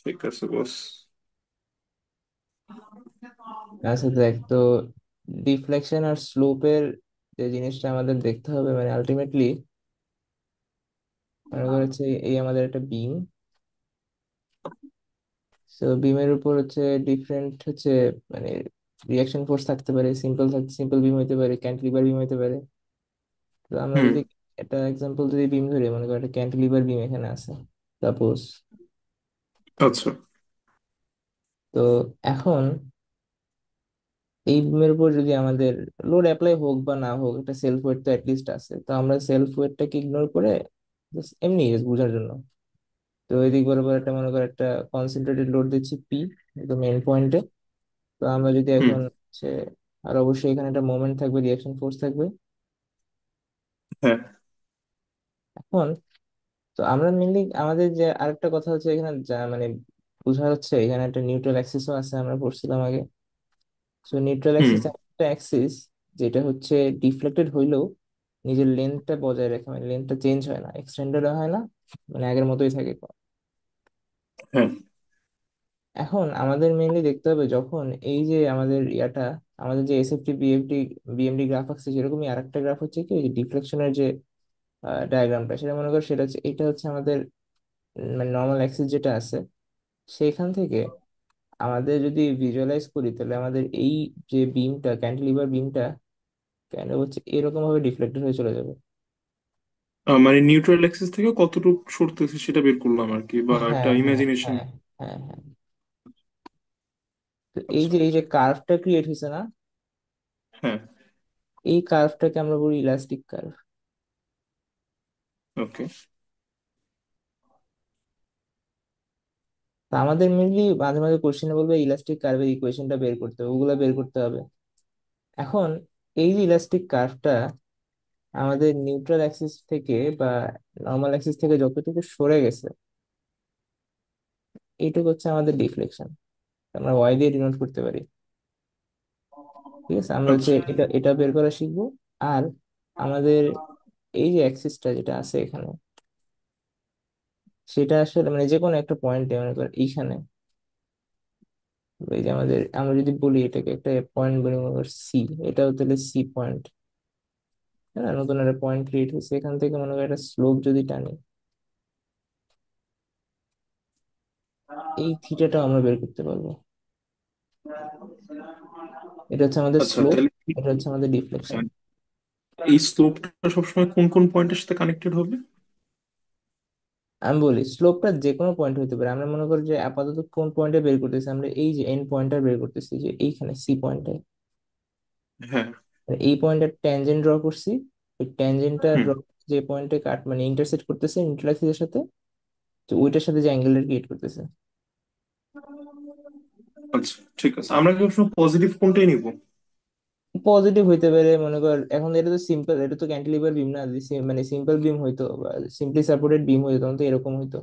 ঠিক আছে বস। আচ্ছা দেখ তো, ডিফ্লেকশন আর স্লোপের যে জিনিসটা আমাদের দেখতে হবে, মানে আলটিমেটলি মনে কর হচ্ছে এই আমাদের একটা বিম। তো বিমের উপর হচ্ছে ডিফারেন্ট হচ্ছে মানে রিয়াকশন ফোর্স থাকতে পারে, সিম্পল বিম হইতে পারে, ক্যান্টিলিভার বিম হইতে পারে। তো আমরা হুম। যদি একটা এক্সাম্পল যদি বিম ধরি, মনে করো একটা ক্যান্টিলিভার বিম এখানে আছে সাপোজ। আচ্ছা। তো এখন এই বিমের উপর যদি আমাদের লোড অ্যাপ্লাই হোক বা না হোক, একটা সেলফ ওয়েট তো অ্যাটলিস্ট আছে, তো আমরা সেলফ ওয়েটটাকে ইগনোর করে just এমনি just বোঝার জন্য, তো এদিক বরাবর একটা মনে করো একটা কনসেন্ট্রেটেড লোড দিচ্ছি পি একদম মেন পয়েন্টে। তো আমরা যদি হুম। এখন হচ্ছে, আর অবশ্যই এখানে একটা মোমেন্ট থাকবে, রিয়াকশন ফোর্স থাকবে। হ্যাঁ। এখন তো আমরা মেনলি আমাদের যে আরেকটা কথা হচ্ছে এখানে যা মানে বোঝা হচ্ছে, এখানে একটা নিউট্রাল অ্যাক্সিসও আছে, আমরা পড়ছিলাম আগে। সো নিউট্রাল হুম। অ্যাক্সিস একটা অ্যাক্সিস যেটা হচ্ছে ডিফ্লেক্টেড হইলেও নিজের লেন্থটা বজায় রাখে, মানে লেন্থটা চেঞ্জ হয় না, এক্সটেন্ডেড হয় না, মানে আগের মতোই থাকে। হ্যাঁ। এখন আমাদের মেইনলি দেখতে হবে যখন এই যে আমাদের ইয়াটা, আমাদের যে এসএফটি বিএমডি গ্রাফ আছে, সেরকমই আরেকটা গ্রাফ হচ্ছে কি ডিফ্লেকশনের যে ডায়াগ্রামটা, সেটা মনে করো সেটা হচ্ছে, এটা হচ্ছে আমাদের মানে নর্মাল অ্যাক্সিস যেটা আছে, সেখান থেকে আমাদের যদি ভিজুয়ালাইজ করি, তাহলে আমাদের এই যে বিমটা, ক্যান্টিলিভার বিমটা কেন হচ্ছে এরকম ভাবে ডিফ্লেক্টেড হয়ে চলে যাবে। মানে নিউট্রাল অ্যাক্সিস থেকে কতটুকু সরতেছে সেটা বের করলাম আর কি, বা একটা হ্যাঁ হ্যাঁ ইমাজিনেশন। হ্যাঁ হ্যাঁ হ্যাঁ। তো এই আচ্ছা। যে কার্ভটা ক্রিয়েট হয়েছে না, হ্যাঁ। এই কার্ভটাকে আমরা বলি ইলাস্টিক কার্ভ। ওকে। তো আমাদের মেনলি মাঝে মাঝে কোশ্চেনে বলবে ইলাস্টিক কার্ভের ইকুয়েশনটা বের করতে হবে, ওগুলা বের করতে হবে। এখন এই যে ইলাস্টিক কার্ভটা আমাদের নিউট্রাল অ্যাক্সিস থেকে বা নর্মাল অ্যাক্সিস থেকে যতটুকু সরে গেছে, এইটুকু হচ্ছে আমাদের ডিফ্লেকশন, আমরা ওয়াই দিয়ে ডিনোট করতে পারি। ঠিক আছে, আমরা হচ্ছে আচ্ছা। এটা এটা বের করা শিখবো। আর আমাদের এই যে অ্যাক্সিসটা যেটা আছে এখানে, সেটা আসলে মানে যে কোনো একটা পয়েন্টে মনে করো এইখানে, এই যে আমাদের আমরা যদি বলি এটাকে একটা পয়েন্ট বলি, মনে করো সি, এটাও তাহলে সি পয়েন্ট। হ্যাঁ, নতুন একটা পয়েন্ট ক্রিয়েট হয়েছে, এখান থেকে মনে করো একটা স্লোপ যদি টানি, এই থিটাটা আমরা বের করতে পারবো। এটা হচ্ছে আমাদের আচ্ছা স্লোপ, তাহলে এটা হচ্ছে আমাদের ডিফ্লেকশন। হ্যাঁ, এই স্লোপটা সবসময় কোন কোন পয়েন্টের সাথে কানেক্টেড হবে? আমি বলি স্লোপটা যে কোনো পয়েন্ট হতে পারে, আমরা মনে করি যে আপাতত কোন পয়েন্টে বের করতেছি, আমরা এই যে এন পয়েন্টটা বের করতেছি যে এইখানে সি পয়েন্টে, হ্যাঁ। এই পয়েন্টের ট্যানজেন্ট ড্র করছি। এই ট্যানজেন্টটা হুম। ড্র যে পয়েন্টে কাট মানে ইন্টারসেক্ট করতেছে নিউট্রাল অ্যাক্সিসের সাথে, তো ওইটার সাথে যে অ্যাঙ্গেলটা ক্রিয়েট করতেছে। আচ্ছা ঠিক আছে, আমরা কি সবসময় পজিটিভ কোনটাই নিব? পজিটিভ হইতে পারে, মনে কর এখন এটা তো সিম্পল, এটা তো ক্যান্টিলিভার বিম না, যদি মানে সিম্পল বিম হইতো বা সিম্পলি সাপোর্টেড বিম হইতো, তখন তো এরকম হইতো।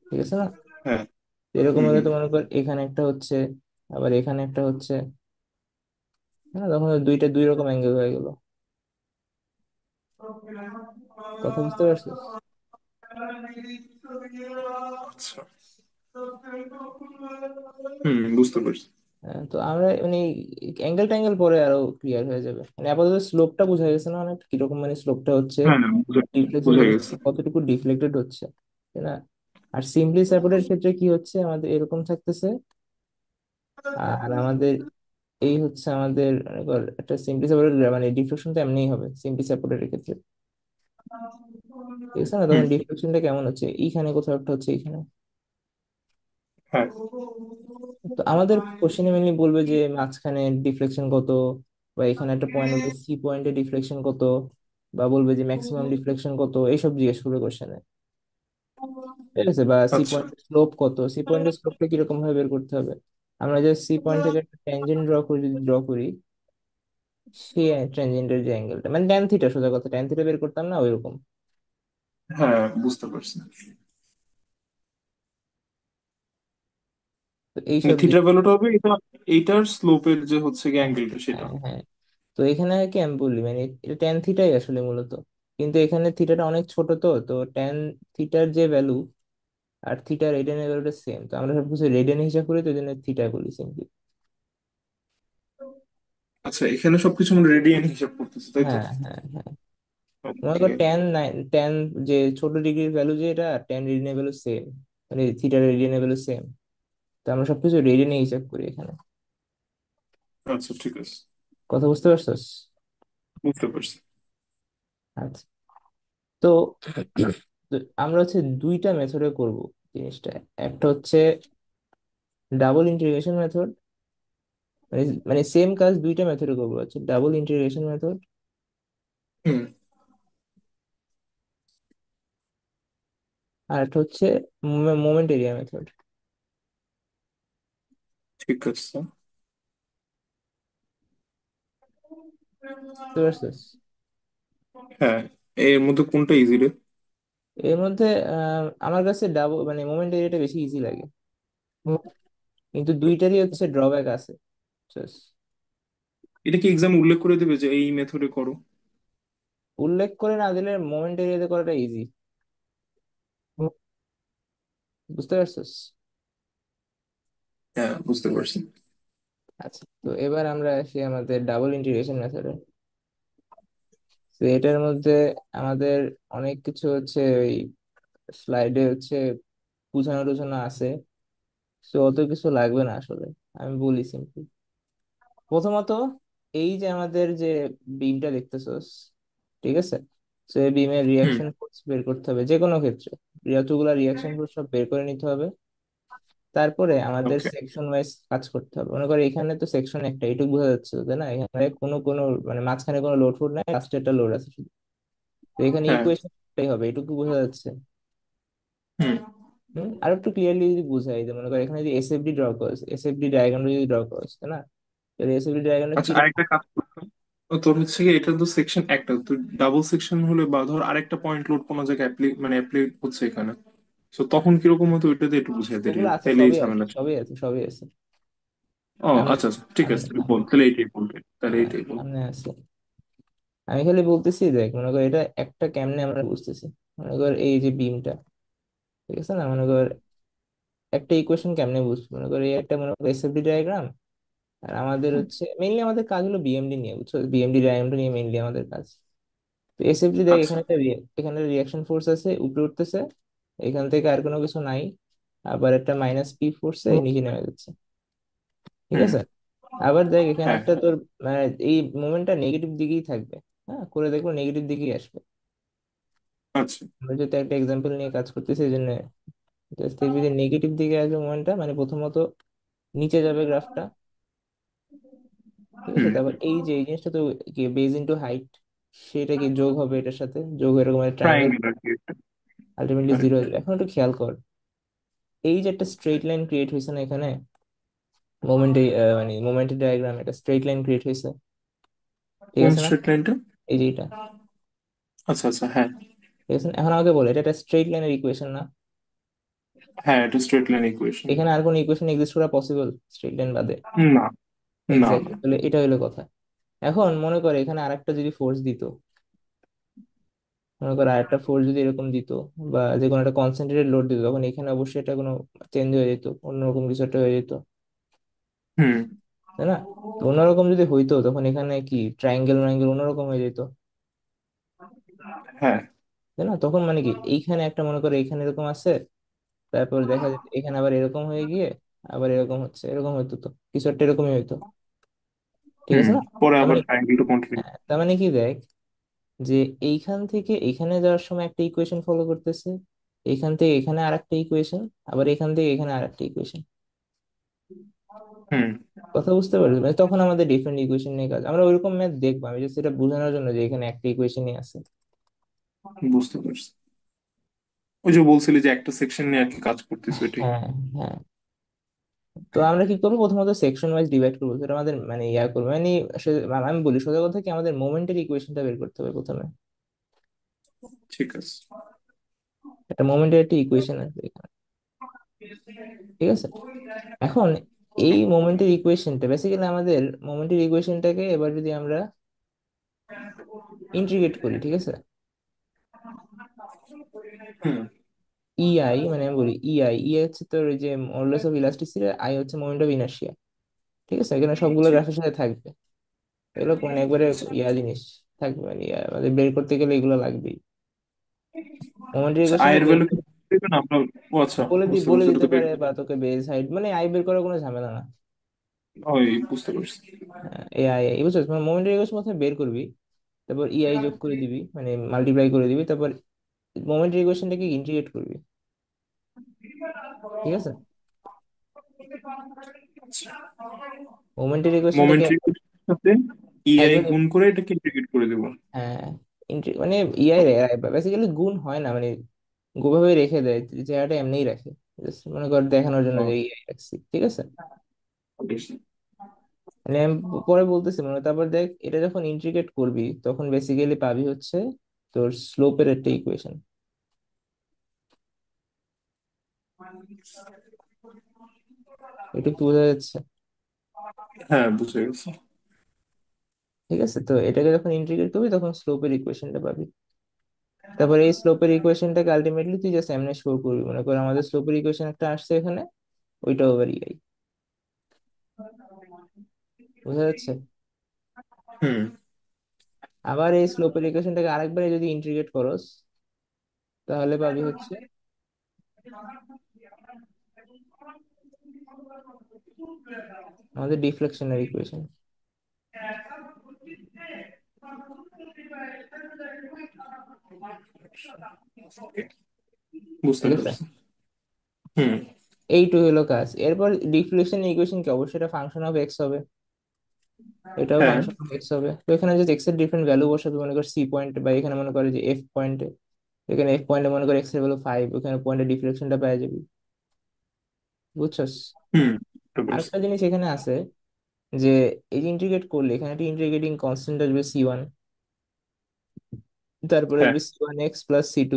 ঠিক আছে না? হ্যাঁ। তো এরকম হুম হলে হুম। তো মনে কর এখানে একটা হচ্ছে, আবার এখানে একটা হচ্ছে, হ্যাঁ, তখন তো দুইটা দুই রকম অ্যাঙ্গেল হয়ে গেল। কথা বুঝতে পারছিস? আচ্ছা। হুম, বুঝতে পারছি। হ্যাঁ, তো আমরা মানে অ্যাঙ্গেল ট্যাঙ্গেল পরে আরো ক্লিয়ার হয়ে যাবে, মানে আপাতত স্লোপটা বোঝা গেছে না অনেক কিরকম, মানে স্লোপটা হচ্ছে হ্যাঁ না, ডিফ্লেকশন বোঝা গেছে। জিনিসটা কতটুকু ডিফ্লেক্টেড হচ্ছে, তাই না? আর সিম্পলি সাপোর্টের ক্ষেত্রে কি হচ্ছে, আমাদের এরকম থাকতেছে। আর আমাদের এই হচ্ছে আমাদের মনে কর একটা সিম্পলি সাপোর্টেড মানে ডিফ্লেকশন তো এমনিই হবে সিম্পলি সাপোর্টের ক্ষেত্রে। ঠিক আছে না, হুম। তখন ডিফ্লেকশনটা কেমন হচ্ছে, এইখানে কোথাও একটা হচ্ছে এইখানে। হ্যাঁ। তো আমাদের কোশ্চেনে মেনলি বলবে যে মাঝখানে ডিফ্লেকশন কত, বা এখানে একটা পয়েন্ট বলবে সি পয়েন্টে ডিফ্লেকশন কত, বা বলবে যে ম্যাক্সিমাম ডিফ্লেকশন কত, এইসব জিজ্ঞেস করবে কোশ্চেনে। ঠিক আছে, বা সি আচ্ছা। পয়েন্টের স্লোপ কত, সি পয়েন্টের স্লোপটা কিরকম ভাবে বের করতে হবে। আমরা যে সি পয়েন্ট থেকে একটা ট্যানজেন্ট ড্র করি, যদি ড্র করি, সেই ট্যানজেন্টের যে অ্যাঙ্গেলটা মানে ট্যান থিটা, সোজা কথা ট্যান থিটা বের করতাম না ওইরকম। হ্যাঁ, বুঝতে পারছি। তো মানে এইসব থিটা ভ্যালুটা হবে এটা, এইটার স্লোপের যে হচ্ছে কি হ্যাঁ অ্যাঙ্গেলটা সেটা। হ্যাঁ হ্যাঁ। তো এখানে কি আমি বললি মানে এটা ট্যান থিটাই আসলে মূলত, কিন্তু এখানে থিটাটা অনেক ছোট, তো তো ট্যান থিটার যে ভ্যালু, আর থিটা রেডিয়ান ভ্যালুটা সেম, তো আমরা সবকিছু রেডিয়ান হিসাব করি, তো এই জন্য থিটা বলি সিম্পলি। আচ্ছা, এখানে সবকিছু আমরা রেডিয়ান হিসাব করতেছি তাই তো? হ্যাঁ, হ্যাঁ, হ্যাঁ। মনে কর ওকে। টেন যে ছোট ডিগ্রির ভ্যালু, যে এটা টেন রেডিয়ান ভ্যালু সেম, মানে থিটা রেডিয়ান ভ্যালু সেম, তো আমরা সবকিছু রেডিয়ানে হিসাব করি এখানে। আচ্ছা ঠিক আছে, কথা বুঝতে পারছস? বুঝতে পারছি। আচ্ছা। তো তো আমরা হচ্ছে দুইটা মেথডে করব জিনিসটা। একটা হচ্ছে ডাবল ইন্টিগ্রেশন মেথড, মানে মানে সেম কাজ দুইটা মেথডে করবো, হচ্ছে ডাবল ইন্টিগ্রেশন মেথড, হুম। আর একটা হচ্ছে মোমেন্ট এরিয়া মেথড। ঠিক আছে। বুঝতে পারছিস? হ্যাঁ, এর মধ্যে কোনটা ইজি রে? এর মধ্যে আমার কাছে ডাবল মানে মোমেন্ট এরিয়াটা বেশি ইজি লাগে, কিন্তু দুইটারই হচ্ছে ড্রব্যাক আছে, বুঝছিস? এটা কি এক্সাম উল্লেখ করে দেবে যে এই মেথডে করো? উল্লেখ করে না দিলে মোমেন্ট এরিয়াতে করাটা ইজি। বুঝতে পারছিস? হ্যাঁ, বুঝতে পারছি। আচ্ছা, তো এবার আমরা আসি আমাদের ডাবল ইন্টিগ্রেশন মেথডে। তো এটার মধ্যে আমাদের অনেক কিছু হচ্ছে ওই স্লাইডে হচ্ছে বুঝানো টুঝানো আছে, তো অত কিছু লাগবে না আসলে, আমি বলি সিম্পল। প্রথমত, এই যে আমাদের যে বিমটা দেখতেছস, ঠিক আছে, তো এই বিমের হুম। রিয়াকশন ফোর্স বের করতে হবে যে কোনো ক্ষেত্রে, যতগুলা রিয়াকশন ফোর্স সব বের করে নিতে হবে। তারপরে আমাদের ওকে। সেকশন ওয়াইজ কাজ করতে হবে। মনে করো এখানে তো সেকশন একটা, এটুকু বোঝা যাচ্ছে তো, তাই না? এখানে কোনো মানে মাঝখানে কোনো লোড ফোর্স নাই, লাস্টে একটা লোড আছে শুধু। তো এখানে হ্যাঁ। ইকুয়েশন হবে, এটুকু বোঝা যাচ্ছে। হুম। আর একটু ক্লিয়ারলি যদি বুঝাই, যে মনে করো এখানে যদি এসএফডি ড্র করস, এসএফডি ডায়াগ্রামটা যদি ড্র করস, তাই না? তাহলে এসএফডি ডায়াগ্রামটা আচ্ছা, কি? আরেকটা কাজ করতাম। তোর হচ্ছে কি, এটা তো সেকশন একটা, তো ডাবল সেকশন হলে বা ধর আরেকটা পয়েন্ট লোড কোনো জায়গায় অ্যাপ্লাই হচ্ছে এখানে, তো তখন কিরকম হতো ওইটাতে একটু বুঝাই দিলি, ওগুলো আছে, তাহলে এই সবই আছে, ঝামেলা ছিল। সবই আছে, সবই আছে। ও আমি আচ্ছা আচ্ছা, ঠিক আমি আছে, তাহলে আমি বল, তাহলে এইটাই বলবে, তাহলে হ্যাঁ, এইটাই বল। সামনে আছে। আমি খালি বলতেছি, দেখ মনে কর এটা একটা কেমনে আমরা বুঝতেছি। মনে কর এই যে বিমটা, ঠিক আছে না, মনে কর একটা ইকুয়েশন কেমনে বুঝবো, মনে কর এই একটা মনে কর এসএফডি ডায়াগ্রাম। আর আমাদের হচ্ছে মেইনলি আমাদের কাজ হলো বিএমডি নিয়ে, বুঝছো? বিএমডি ডায়াগ্রামটা নিয়ে মেইনলি আমাদের কাজ। তো এসএফডি দেখ, আচ্ছা। এখানে এখানে রিয়াকশন ফোর্স আছে, উপরে উঠতেছে, এখান থেকে আর কোনো কিছু নাই। আবার একটা মাইনাস পি ফোর্সে নিচে নেমে যাচ্ছে, ঠিক হুম। আছে। আবার দেখ এখানে হ্যাঁ। একটা তোর মানে এই মোমেন্টটা নেগেটিভ দিকেই থাকবে। হ্যাঁ, করে দেখবো নেগেটিভ দিকেই আসবে। আচ্ছা। আমরা যেহেতু একটা এক্সাম্পল নিয়ে কাজ করতেছি, এই জন্য জাস্ট দেখবি যে নেগেটিভ দিকে আসবে মোমেন্টটা, মানে প্রথমত নিচে যাবে গ্রাফটা, ঠিক আছে। হুম। তারপর এই যে এই জিনিসটা তো কি বেজ ইনটু হাইট, সেটা কি যোগ হবে এটার সাথে, যোগ হয়ে এরকম একটা ট্রায়াঙ্গেল, ট্রায়াঙ্গেল আর কি একটা। Ultimately zero correct. হয়ে যাবে। এখন একটু খেয়াল কর, এই যে একটা স্ট্রেট লাইন ক্রিয়েট হয়েছে না এখানে মোমেন্টে, মানে মোমেন্টের ডায়াগ্রাম একটা স্ট্রেট লাইন ক্রিয়েট হয়েছে, ঠিক কোন আছে না? স্ট্রেট লাইনটা? এই যে এটা, আচ্ছা আচ্ছা, হ্যাঁ। ঠিক আছে না? এখন আমাকে বলে এটা একটা স্ট্রেট লাইনের ইকুয়েশন না? হ্যাঁ, এটা স্ট্রেট লাইন ইকুয়েশন। এখানে আর কোনো ইকুয়েশন এক্সিস্ট করা পসিবল স্ট্রেট লাইন বাদে? না। না এক্স্যাক্টলি, না। তাহলে এটা হলো কথা। এখন মনে করে এখানে আরেকটা যদি ফোর্স দিত, মনে করো আরেকটা ফোর্স যদি এরকম দিত, বা যে কোনো একটা কনসেন্ট্রেটেড লোড দিত, তখন এখানে অবশ্যই এটা কোনো চেঞ্জ হয়ে যেত, অন্যরকম কিছু একটা হয়ে যেত, হুম। তাই না? তো অন্যরকম যদি হইতো, তখন এখানে কি ট্রায়াঙ্গেল ম্যাঙ্গেল অন্যরকম হয়ে যেত, হ্যাঁ। তাই না? তখন মানে কি এইখানে একটা মনে করো এখানে এরকম আছে, তারপর দেখা যেত এখানে আবার এরকম হয়ে গিয়ে আবার এরকম হচ্ছে, এরকম হইতো, তো কিছু একটা এরকমই হইতো, ঠিক হুম। আছে না? পরে তার আবার মানে, ট্রায়াঙ্গেলটা কন্টিনিউ। হ্যাঁ, তার মানে কি দেখ, যে এইখান থেকে এখানে যাওয়ার সময় একটা ইকুয়েশন ফলো করতেছে, এখান থেকে এখানে আর একটা ইকুয়েশন, আবার এখান থেকে এখানে আর একটা ইকুয়েশন। হুম। কথা বুঝতে পারছি? মানে তখন আমাদের ডিফারেন্ট ইকুয়েশন নিয়ে কাজ, আমরা ওইরকম ম্যাথ দেখবো, আমি জাস্ট এটা বোঝানোর জন্য যে এখানে একটা ইকুয়েশনই আছে। বুঝতে পারছি। ওই যে বলছিলি যে একটা সেকশন নিয়ে আর কি কাজ করতেছে, ওইটাই। হ্যাঁ, হ্যাঁ। তো আমরা কি করবো, প্রথমত সেকশন ওয়াইজ ডিভাইড করবো, সেটা আমাদের মানে ইয়া করবো মানে আমি বলি সোজা কথা কি, আমাদের মোমেন্টের ইকুয়েশনটা বের করতে হবে প্রথমে। ঠিক আছে। একটা মোমেন্টের একটা ইকুয়েশন আছে এখানে, ঠিক আছে। এখন এই মোমেন্টের ইকুয়েশনটা বেসিক্যালি আমাদের মোমেন্টের ইকুয়েশনটাকে এবার যদি আমরা ইন্টিগ্রেট করি, ঠিক আছে, হুম। ইআই, মানে আমি বলি ইআই, ইআই হচ্ছে তোর ওই যে মডুলাস অফ ইলাস্টিসিটি, আই হচ্ছে মোমেন্ট অফ ইনার্শিয়া। ঠিক আছে, এখানে সবগুলো গ্রাফের সাথে থাকবে। এগুলো মানে একবারে ইয়া জিনিস থাকবে, মানে আমাদের বের করতে গেলে এগুলো লাগবেই। মোমেন্টারি আচ্ছা, ইকুয়েশনটা আয়ের বের ভ্যালু কি করে দেবে না আমরা? ও আচ্ছা, বুঝতে বলে পারছি, এটা দিতে তো বের পারে, করতে বা হবে। তোকে বেস হাইট মানে আই বের করার কোনো ঝামেলা না। ওই, বুঝতে পারছি। এআই এই বুঝছো, মানে মোমেন্টারি ইকুয়েশন প্রথমে বের করবি, তারপর ইআই যোগ করে দিবি, মানে মাল্টিপ্লাই করে দিবি, তারপর মোমেন্টারি ইকুয়েশনটাকে ইন্টিগ্রেট করবি। ঠিক আছে, মোমেন্টারি ইকুয়েশনটাকে মোমেন্টারি সাথে ইআই একবারে, গুণ করে এটাকে ইন্টিগ্রেট করে দেবো। হ্যাঁ, মানে ইআই বেসিক্যালি গুণ হয় না, মানে গোভাবে রেখে দেয়, চেহারাটা এমনিই রাখে, জাস্ট মনে কর দেখানোর জন্য যে ইআই রাখছি। ঠিক আছে, মানে আমি পরে বলতেছি মানে, তারপর দেখ এটা যখন ইন্টিগ্রেট করবি তখন বেসিক্যালি পাবি হচ্ছে তোর স্লোপের একটা ইকুয়েশন। এটা কি বোঝা যাচ্ছে? হ্যাঁ, বুঝে গেছি। ঠিক আছে, তো এটাকে যখন ইন্টিগ্রেট করবি তখন স্লোপের ইকুয়েশনটা পাবি। তারপর এই স্লোপের ইকুয়েশনটাকে আলটিমেটলি তুই জাস্ট এমনি শো করবি, মনে কর আমাদের স্লোপের ইকুয়েশন একটা আসছে এখানে, ওইটা ওভার ইআই। বোঝা যাচ্ছে? হুম। আবার এই স্লোপের ইকুয়েশনটাকে আরেকবার যদি ইন্টিগ্রেট করস, তাহলে পাবি হচ্ছে আমাদের ডিফ্লেকশনের ইকুয়েশন। বুঝতে ঠিক আছে, পারছি। হুম। এইটুকু হলো কাজ। এরপর ডিফ্লেকশন ইকুয়েশন কি, অবশ্যই এটা ফাংশন অফ এক্স হবে, এটাও হ্যাঁ। ফাংশন অফ এক্স হবে। তো এখানে যদি এক্স এর ডিফারেন্ট ভ্যালু বসাবে, মনে কর সি পয়েন্ট, বা এখানে মনে করে যে এফ পয়েন্টে, এখানে এফ পয়েন্টে মনে করে এক্স এর ভ্যালু 5, ওখানে পয়েন্টে ডিফ্লেকশনটা পেয়ে যাবি। বুঝছস? হুম, বুঝতে পারছি। আরেকটা জিনিস এখানে আছে, যে এই যে ইন্টিগ্রেট করলে এখানে একটা ইন্টিগ্রেটিং কনস্ট্যান্ট আসবে সি ওয়ান, তারপরে হ্যাঁ। আসবে C1x+C2।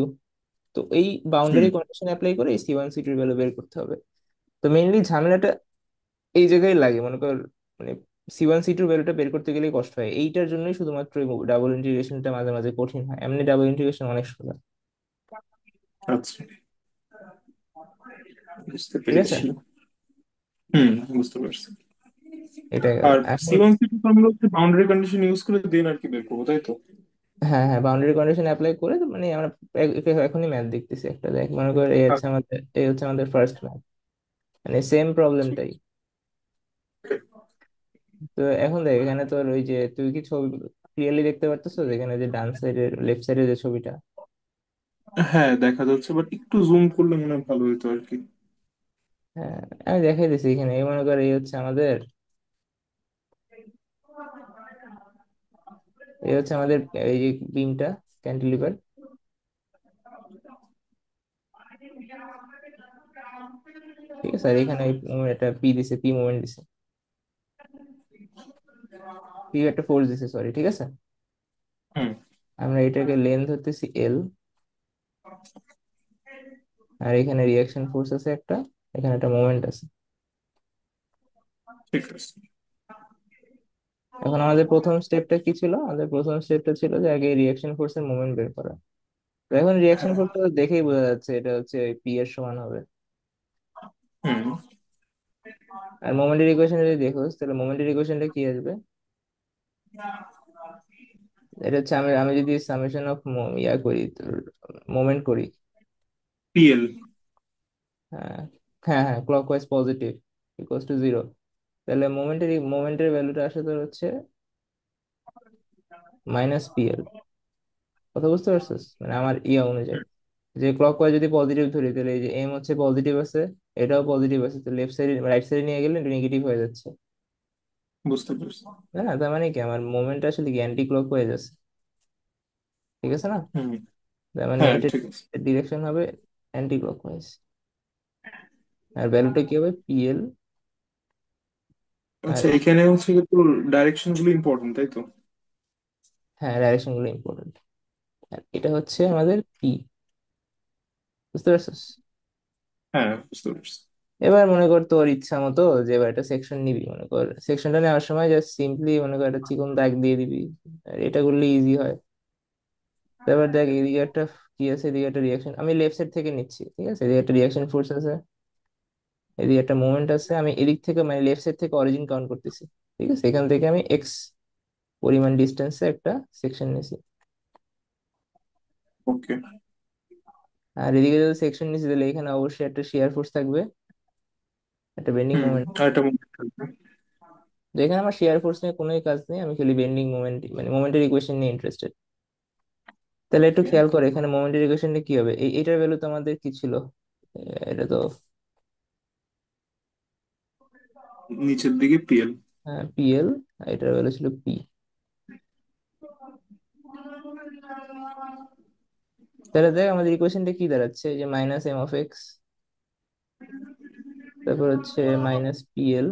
তো এই হুম। বাউন্ডারি কন্ডিশন অ্যাপ্লাই করে এই C1 C2 ভ্যালু বের করতে হবে। তো মেইনলি ঝামেলাটা এই জায়গায় লাগে, মনে কর মানে C1 C2 ভ্যালুটা বের করতে গেলেই কষ্ট হয়, এইটার জন্যই শুধুমাত্র ডাবল ইন্টিগ্রেশনটা মাঝে মাঝে কঠিন হয়, এমনি ডাবল ইন্টিগ্রেশন অনেক সোজা। আচ্ছা, বুঝতে ঠিক আছে, পেরেছি। হুম, বুঝতে পারছি। এটা গেল আর এখন। C1 C2 তো আমরা হচ্ছে বাউন্ডারি কন্ডিশন ইউজ করে দেন আর কি বের করবো, তাই তো? হ্যাঁ হ্যাঁ, বাউন্ডারি কন্ডিশন অ্যাপ্লাই করে তো, মানে আমরা এখনই ম্যাথ দেখতেছি একটা, দেখ মনে কর আচ্ছা, এই হচ্ছে আমাদের ফার্স্ট ম্যাথ, মানে সেম ঠিক প্রবলেমটাই। আছে। তো এখন দেখ এখানে তোর ওই যে তুই কি ছবি ক্লিয়ারলি দেখতে পারতেছো, এখানে যে ডান সাইডের লেফট সাইডে যে ছবিটা? হ্যাঁ, দেখা যাচ্ছে, বাট একটু জুম করলে মনে হয় ভালো হতো আর কি। হ্যাঁ, আমি দেখাই দিচ্ছি এখানে, এই মনে কর এই হচ্ছে আমাদের, এই হচ্ছে আমাদের এই যে বিমটা, ক্যান্টিলিভার। ঠিক আছে, আর এখানে একটা পি দিছে, পি মোমেন্ট দিছে, পি একটা ফোর্স দিছে, সরি। ঠিক আছে, হুম। আমরা এটাকে লেন্থ ধরতেছি এল, আর এখানে রিয়াকশন ফোর্স আছে একটা, এখানে একটা মোমেন্ট আছে। ঠিক আছে। এখন আমাদের প্রথম স্টেপটা কি ছিল? আমাদের প্রথম স্টেপটা ছিল যে আগে রিয়াকশন ফোর্সের মোমেন্ট বের করা। তো এখন রিয়াকশন ফোর্সটা দেখেই বোঝা যাচ্ছে এটা হচ্ছে পি এর সমান হবে। হুম। আর মোমেন্টের ইকুয়েশন যদি দেখোস, তাহলে মোমেন্টের ইকুয়েশনটা কি আসবে? এটা হচ্ছে আমি আমি যদি সামেশন অফ ইয়া করি, মোমেন্ট করি, পিএল। হ্যাঁ হ্যাঁ হ্যাঁ, ক্লকওয়াইজ পজিটিভ ইকুয়ালস টু 0, তাহলে মোমেন্টের ভ্যালুটা আসে তোর হচ্ছে -PL। কথা বুঝতে পারছিস, মানে আমার ইয়া অনুযায়ী, যে ক্লকওয়াইজ যদি পজিটিভ ধরি, তাহলে এই যে এম হচ্ছে পজিটিভ আছে, এটাও পজিটিভ আছে, তো লেফট সাইড রাইট সাইডে নিয়ে গেলে নেগেটিভ হয়ে যাচ্ছে। বুঝতে পারছি। তাই না? তার মানে কি আমার মোমেন্ট আসলে কি অ্যান্টি ক্লকওয়াইজ আছে। ঠিক আছে না? হুম। তার মানে হ্যাঁ, এটা ঠিক আছে। ডিরেকশন হবে অ্যান্টি ক্লকওয়াইজ, আর ভ্যালুটা কি হবে? পিএল। আর আচ্ছা, এখানে হচ্ছে কি তোর ডাইরেকশন গুলো ইম্পর্টেন্ট, তাই তো? হ্যাঁ, ডাইরেকশন গুলো ইম্পর্টেন্ট। আর এটা হচ্ছে আমাদের পি। বুঝতে পারছিস? হ্যাঁ, বুঝতে পারছি। এবার মনে কর তোর ইচ্ছা মতো যে এবার একটা সেকশন নিবি, মনে কর সেকশনটা নেওয়ার সময় জাস্ট সিম্পলি মনে কর একটা চিকন দাগ দিয়ে দিবি, আর এটা করলে ইজি হয়। তারপর দেখ এদিকে একটা টি আছে, এদিকে একটা রিয়াকশন, আমি লেফট সাইড থেকে নিচ্ছি, ঠিক আছে, এদিকে একটা রিয়াকশন ফোর্স আছে, এদিকে একটা মোমেন্ট আছে, আমি এদিক থেকে মানে লেফট সাইড থেকে অরিজিন কাউন্ট করতেছি, ঠিক আছে, এখান থেকে আমি এক্স পরিমাণ ডিস্টেন্সে একটা সেকশন নিছি। ওকে। আর এদিকে যদি সেকশন নিছি তাহলে এখানে অবশ্যই একটা শিয়ার ফোর্স থাকবে, একটা বেন্ডিং হুম। মোমেন্ট। আর একটা moment থাকবে। তো এখানে আমার শিয়ার ফোর্স নিয়ে কোনোই কাজ নেই, আমি খালি বেন্ডিং মোমেন্ট মানে মোমেন্টের ইকুয়েশন নিয়ে ইন্টারেস্টেড। তাহলে একটু খেয়াল করে এখানে মোমেন্টের ইকুয়েশনটা কি হবে, এইটার ভ্যালু তো আমাদের কি ছিল, এটা তো নিচের দিকে পিএল। পিএল, এটার ভ্যালু ছিল পি। তাহলে দেখ আমাদের ইকুয়েশনটা কি দাঁড়াচ্ছে, যে মাইনাস এম অফ এক্স, তারপর হচ্ছে মাইনাস পিএল,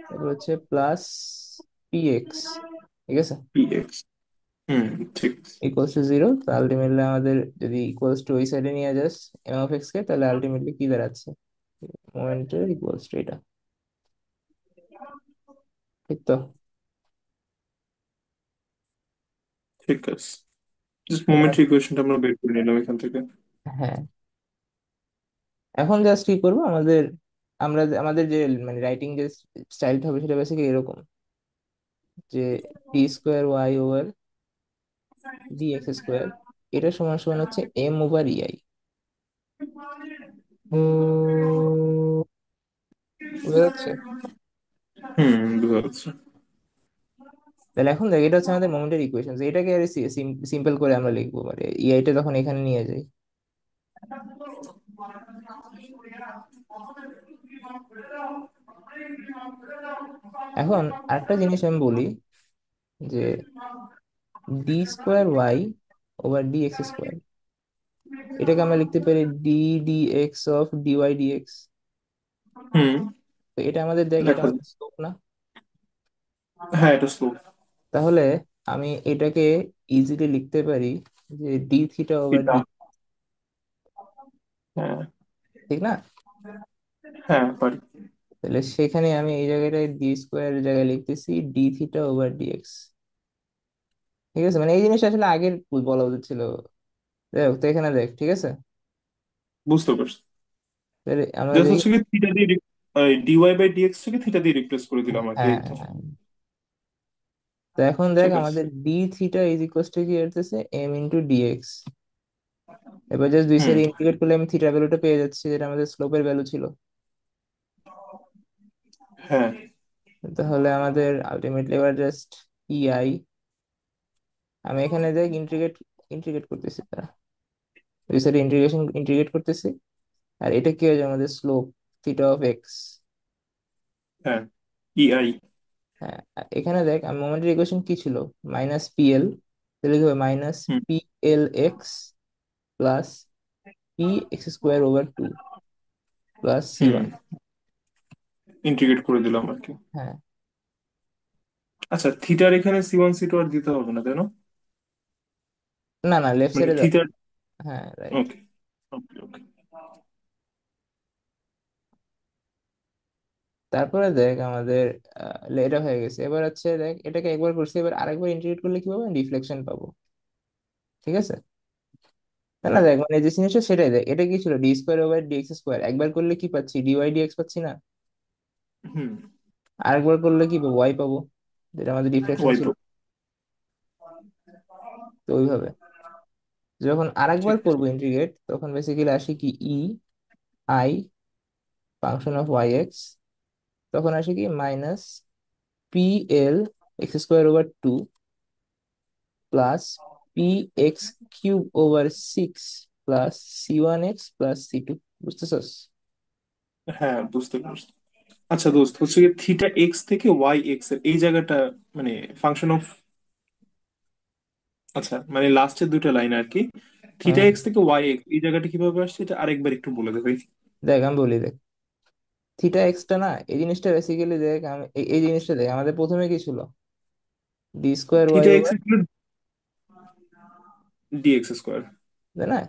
তারপর হচ্ছে প্লাস পি এক্স, ঠিক আছে, পিএক্স। হুম। ঠিক আছে। Equals to zero. তো আলটিমেটলি আমাদের যদি ইকুয়ালস টু ওই সাইডে নিয়ে যাস এম অফ এক্স কে, তাহলে আলটিমেটলি কি দাঁড়াচ্ছে, মোমেন্টের ইকুয়ালস টু এটা, ঠিক তো? ঠিক আছে। জাস্ট তাহলে মোমেন্টারি ইকুয়েশনটা আমরা বের করে নিলাম এখান থেকে। হ্যাঁ, এখন জাস্ট কি করবো আমাদের, আমাদের যে মানে রাইটিং যে স্টাইলটা হবে সেটা বেসিক্যালি এরকম, যে D square Y over D x square, এটা সমান সমান হচ্ছে এম ওভার ইআই, বুঝা যাচ্ছে? হুম, বুঝা যাচ্ছে। তাহলে এখন দেখ এটা হচ্ছে আমাদের মোমেন্টের ইকুয়েশন, এটাকে আর সিম্পল করে আমরা লিখবো, মানে ইআইটা তখন এখানে নিয়ে যাই। এখন আরেকটা জিনিস আমি বলি, যে D square Y over D x square, এটাকে আমরা লিখতে পারি d d x of dy dx. Hmm. তো এটা আমাদের দেখ, এটা লেখা আমাদের যায়। স্লোপ না? হ্যাঁ, এটা স্লো। তাহলে আমি এটাকে ইজিলি লিখতে পারি যে ডি থিটা ওভার এটা। ডি, হ্যাঁ। ঠিক না? হ্যাঁ, পারি। তাহলে সেখানে আমি এই জায়গাটায় ডি স্কোয়ার জায়গায় লিখতেছি ডি থিটা ওভার ডিএক্স, ঠিক আছে, মানে এই জিনিসটা আসলে আগের বলা উচিত ছিল। দেখ তো এখানে দেখ, ঠিক আছে, বুঝতে পারছি। তাহলে আমরা জাস্ট দেখি। হচ্ছে কি থিটা দিয়ে ডিওয়াই বাই ডিএক্স থেকে থিটা দিয়ে রিপ্লেস করে দিলাম আর কি, হ্যাঁ এই তো। হ্যাঁ। তো এখন দেখ ঠিক আছে। আমাদের D theta is equal to কি আসতেছে, এম ইন্টু ডিএক্স। এবার জাস্ট দুই হুম। সাইড ইন্টিগ্রেট করলে আমি থিটা ভ্যালুটা পেয়ে যাচ্ছি, যেটা আমাদের স্লোপের ভ্যালু ছিল। হ্যাঁ। তাহলে আমাদের আলটিমেটলি এবার জাস্ট ইআই, আমি এখানে দেখ ইন্টিগ্রেট ইন্টিগ্রেট করতেছি, তারা দুই সাইড ইন্টিগ্রেট করতেছি, আর এটা কি হয়ে যায় আমাদের স্লোপ থিটা অফ এক্স। হ্যাঁ। ইআই। হ্যাঁ, আর এখানে দেখ আমি মোমেন্টের ইকুয়েশন কি ছিল, মাইনাস পিএল, তাহলে কি হবে minus hmm. P L x plus P x square over two plus C hmm. One. Integrate করে দিলাম আর কি। হ্যাঁ, আচ্ছা, থিটার এখানে C1 C2 আর দিতে হবে না, তাই না? না না, লেফট মানে সাইডে দাও। থিটার। হ্যাঁ রাইট। ওকে। ওকে, ওকে। তারপরে দেখ আমাদের এটা হয়ে গেছে, এবার হচ্ছে দেখ এটাকে একবার করছি, এবার আরেকবার ইন্টিগ্রেট করলে কি পাবো, ডিফ্লেকশন পাবো, ঠিক আছে। না না, হ্যাঁ। দেখ মানে যে জিনিসটা সেটাই, দেখ এটা কি ছিল D square over D x square, একবার করলে কি পাচ্ছি, ডিওয়াই ডিএক্স পাচ্ছি না, হুম। আরেকবার করলে কি পাবো, ওয়াই পাবো, যেটা আমাদের ডিফ্লেকশন ওয়াই ছিল। প্রো। তো ওইভাবে যখন আরেকবার ঠিক আছে। করবো ইন্টিগ্রেট, তখন বেসিক্যালি আসি কি E I function of y x, তখন আসি কি minus P L x square over two plus P x cube over six plus C one x plus C two, বুঝতেছস? হ্যাঁ, বুঝতে পারছি। আচ্ছা দোস্ত, হচ্ছে থিটা এক্স থেকে ওয়াই এক্স এর এই জায়গাটা, মানে ফাংশন অফ, আচ্ছা মানে লাস্টের দুটো লাইন আর কি, থিটা হুম, এক্স থেকে ওয়াই এক্স এই জায়গাটা কিভাবে আসছে এটা আরেকবার একটু বলে দেবে। দেখ আমি বলি দেখ, থিটা এক্সটা না, এই জিনিসটা বেসিক্যালি দেখ আমি এই জিনিসটা দেখ, আমাদের প্রথমে কি ছিল, D square Y theta X over, equal D x square. তাই না,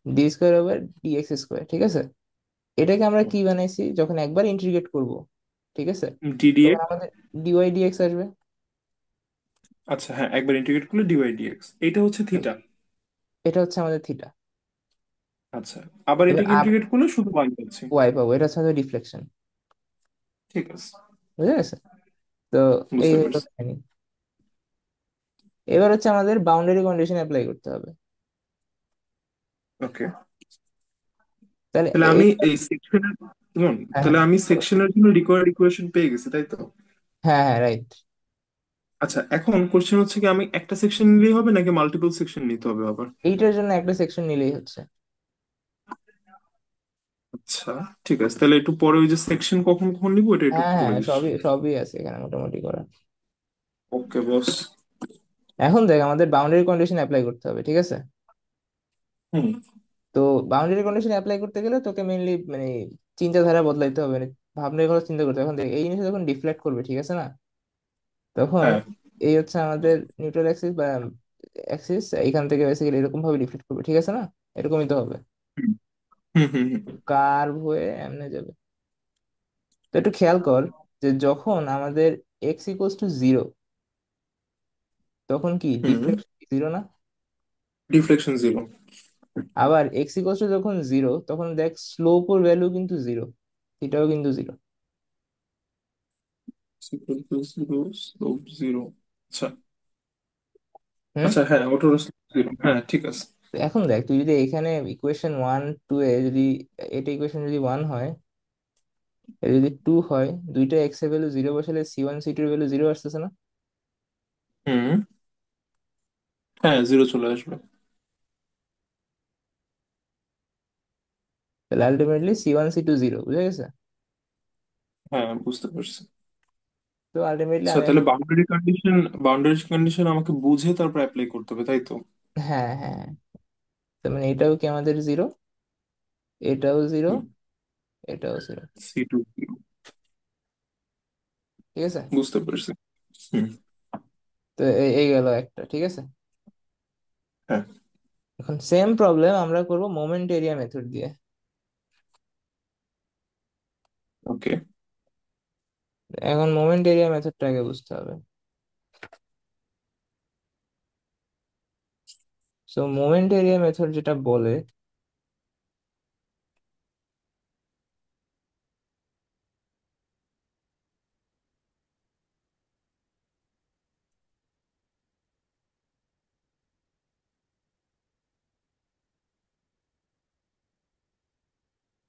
D square over D x square, ঠিক আছে। এটাকে আমরা কি বানাইছি, যখন একবার ইন্টিগ্রেট করব, ঠিক আছে, ডিডি তখন এক্স। আমাদের ডিওয়াই ডিএক্স আসবে। আচ্ছা হ্যাঁ, একবার ইন্টিগ্রেট করলে ডিওয়াই ডিএক্স, এটা হচ্ছে থিটা। এটা হচ্ছে আমাদের থিটা। আচ্ছা, আবার এবার এটাকে ইন্টিগ্রেট করলে শুধু ওয়াই পাচ্ছি। ওয়াই পাবো, এটা হচ্ছে আমাদের ডিফ্লেকশন। ঠিক আছে, বুঝে গেছে? তো এই বুঝতে হলো পারছি। কাহিনী। এবার হচ্ছে আমাদের বাউন্ডারি কন্ডিশন অ্যাপ্লাই করতে হবে। ওকে, তাহলে তাহলে আমি এই সেকশনের, শুনুন, হ্যাঁ হ্যাঁ তাহলে আমি সেকশনের জন্য রিকোয়ার্ড ইকুয়েশন পেয়ে গেছি, তাই তো? হ্যাঁ হ্যাঁ রাইট। আচ্ছা, এখন কোশ্চেন হচ্ছে কি, আমি একটা সেকশন নিলেই হবে নাকি মাল্টিপল সেকশন নিতে হবে আবার? এইটার জন্য একটা সেকশন নিলেই হচ্ছে। আচ্ছা, ঠিক আছে, তাহলে একটু পরে ওই যে সেকশন কখন কখন নিবো এটা একটু হ্যাঁ বলে হ্যাঁ দিস। সবই সবই আছে এখানে মোটামুটি করা। ওকে বস। এখন দেখ আমাদের বাউন্ডারি কন্ডিশন অ্যাপ্লাই করতে হবে, ঠিক আছে? হুম। তো বাউন্ডারি কন্ডিশন অ্যাপ্লাই করতে গেলে তোকে মেইনলি মানে চিন্তাধারা বদলাইতে হবে, মানে ভাবনা করে চিন্তা করতে হবে। এখন দেখ এই জিনিসটা যখন ডিফ্লেক্ট করবে, ঠিক আছে না, তখন হ্যাঁ। এই হচ্ছে আমাদের নিউট্রাল অ্যাক্সিস বা অ্যাক্সিস, এখান থেকে বেসিক্যালি এরকম ভাবে ডিফ্লেক্ট করবে, ঠিক আছে না? এরকমই তো হবে, হুম হুম হুম হুম। কার্ভ হয়ে এমনে যাবে। তো একটু খেয়াল কর যে যখন আমাদের এক্স ইকুয়ালস টু জিরো, তখন কি হুম। ডিফ্লেকশন জিরো না? Deflection zero. আবার এক্স ইকুয়ালস টু যখন জিরো, তখন দেখ স্লোপ ওর ভ্যালু কিন্তু জিরো, এটাও কিন্তু zero. Equal to zero, slope zero. আচ্ছা। হুম। আচ্ছা, হ্যাঁ, ওটার জিরো, হ্যাঁ ঠিক আছে। তো এখন দেখ তুই যদি এখানে ইকুয়েশন ওয়ান টু এ যদি এটা ইকুয়েশন যদি ওয়ান হয়, এটা যদি টু হয়, দুইটা এক্স এর ভ্যালু জিরো বসালে সি ওয়ান সি টু এর ভ্যালু জিরো আসতেছে না? হুম। হ্যাঁ, জিরো চলে আসবে। তাহলে ultimately C one C two zero, বুঝে গেছে? হ্যাঁ, বুঝতে পারছি। তো আলটিমেটলি আচ্ছা, আমি তাহলে এখন বাউন্ডারি কন্ডিশন আমাকে বুঝে তারপর অ্যাপ্লাই করতে হবে, তাই তো? হ্যাঁ হ্যাঁ, তার মানে এটাও কি আমাদের জিরো, এটাও জিরো, হুম। এটাও জিরো। C two zero. ঠিক আছে? বুঝতে পারছি। হুম। তো এই গেল একটা, ঠিক আছে? হ্যাঁ। এখন সেম প্রবলেম আমরা করব মোমেন্ট এরিয়া মেথড দিয়ে। ওকে। এখন মোমেন্ট এরিয়া মেথডটাকে বুঝতে হবে। সো মোমেন্ট এরিয়া মেথড যেটা বলে,